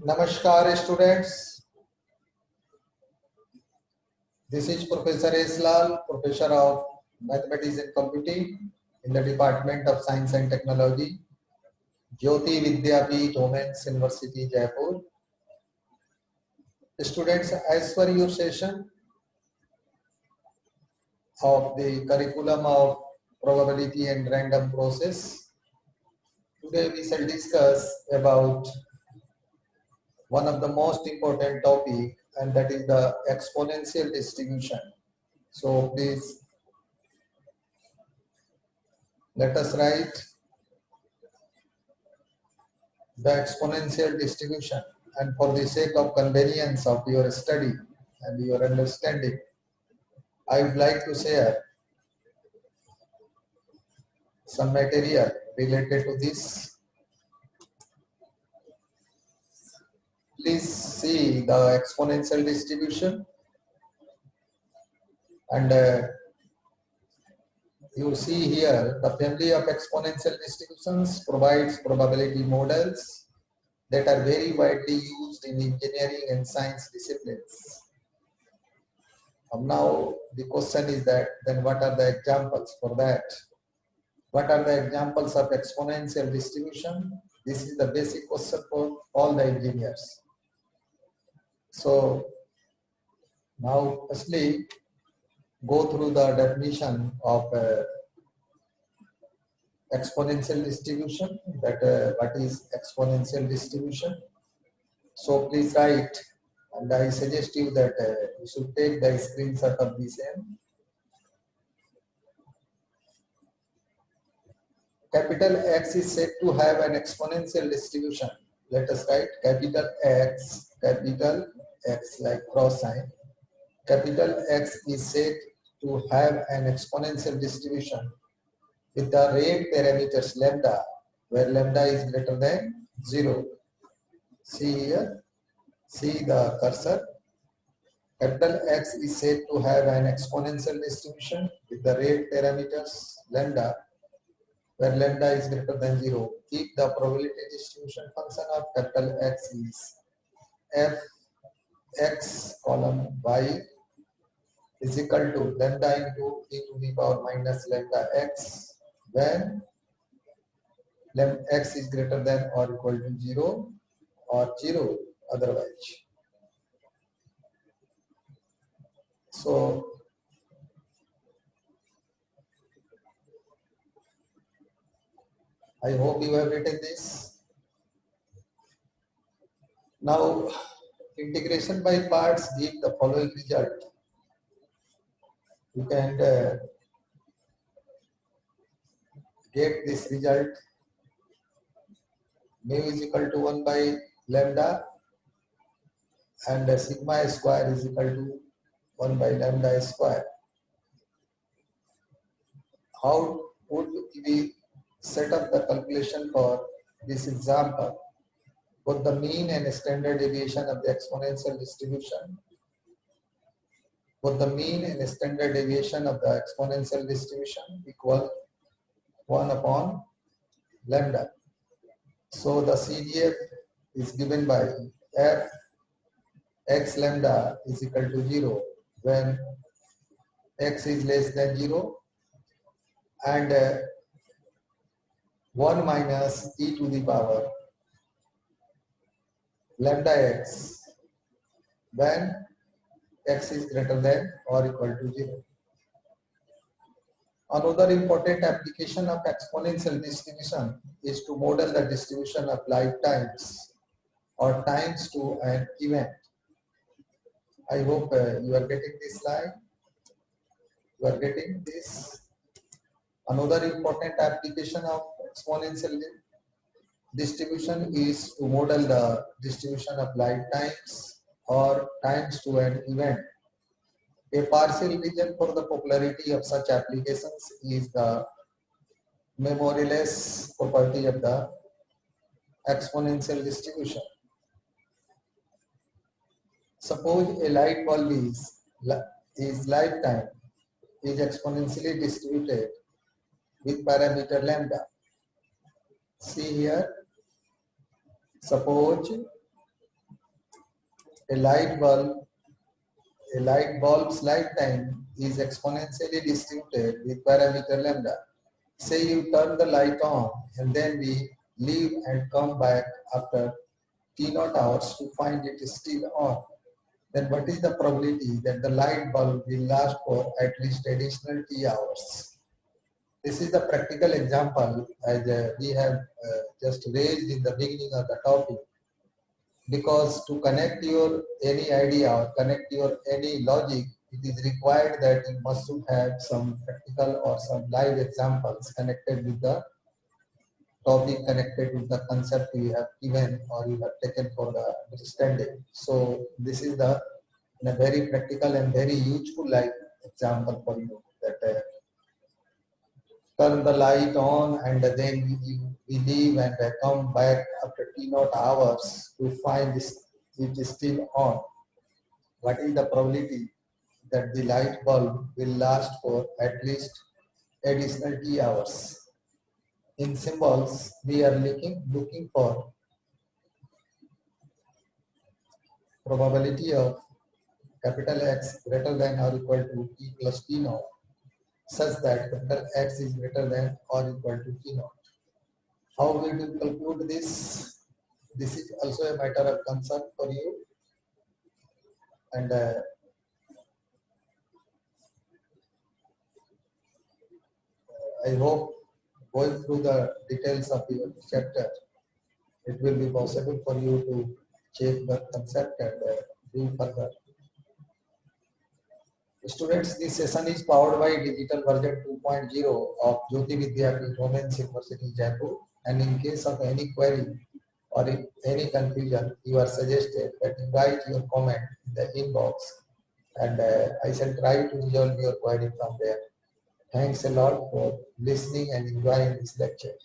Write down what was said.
Namaskar students, this is Professor S. Lal, Professor of Mathematics and Computing in the Department of Science and Technology, Jyoti Vidyapeeth Women's University, Jaipur. Students, as per your session of the curriculum of probability and random process, today we shall discuss about one of the most important topic, and that is the exponential distribution. So please let us write the exponential distribution, and for the sake of convenience of your study and your understanding, I would like to share some material related to this. Please see the exponential distribution, and you see here the family of exponential distributions provides probability models that are very widely used in engineering and science disciplines. Now the question is that then what are the examples for that? What are the examples of exponential distribution? This is the basic question for all the engineers. So now firstly go through the definition of exponential distribution, that what is exponential distribution. So please write, and I suggest you that you should take the screenshot of the same. Capital X is said to have an exponential distribution. Let us write capital X like cross sign. Capital X is said to have an exponential distribution with the rate parameters lambda, where lambda is greater than 0. See here, see the cursor. Capital X is said to have an exponential distribution with the rate parameters lambda, where lambda is greater than 0. If the probability distribution function of capital X is f x column y is equal to lambda into e to the power minus lambda x, when x is greater than or equal to 0 or 0 otherwise. So I hope you have written this. Now integration by parts give the following result. You can get this result. Mu is equal to 1 by lambda, and sigma square is equal to 1 by lambda square. How would we set up the calculation for this example? Both the mean and standard deviation of the exponential distribution. Both the mean and standard deviation of the exponential distribution equal 1 upon lambda. So the CDF is given by f x lambda is equal to 0 when x is less than 0, and 1 minus e to the power lambda x when x is greater than or equal to 0. Another important application of exponential distribution is to model the distribution of lifetimes or times to an event. I hope you are getting this slide. You are getting this. Another important application of exponential distribution is to model the distribution of lifetimes or times to an event. A partial reason for the popularity of such applications is the memoryless property of the exponential distribution. Suppose a light bulb is lifetime is exponentially distributed with parameter lambda. See here, suppose A light bulb's lifetime is exponentially distributed with parameter lambda. Say you turn the light on and then we leave and come back after T0 hours to find it is still on. Then what is the probability that the light bulb will last for at least additional T hours? This is the practical example as we have just raised in the beginning of the topic. Because to connect your any idea or connect your any logic, it is required that you must have some practical or some live examples connected with the topic, connected with the concept you have given or you have taken for the understanding. So this is the a very practical and very useful live example for you that turn the light on and then we leave and come back after T0 hours to find it is still on. What is the probability that the light bulb will last for at least additional T hours? In symbols, we are looking for probability of capital X greater than or equal to T plus T0 such that capital X is greater than or equal to T0. How we will conclude this? This is also a matter of concern for you, and I hope going through the details of your chapter, it will be possible for you to check the concept and do further. Students, this session is powered by digital version 2.0 of Jyoti Vidyapeeth Women's University, Jaipur. And in case of any query or any confusion, you are suggested that you write your comment in the inbox and I shall try to resolve your query from there. Thanks a lot for listening and enjoying this lecture.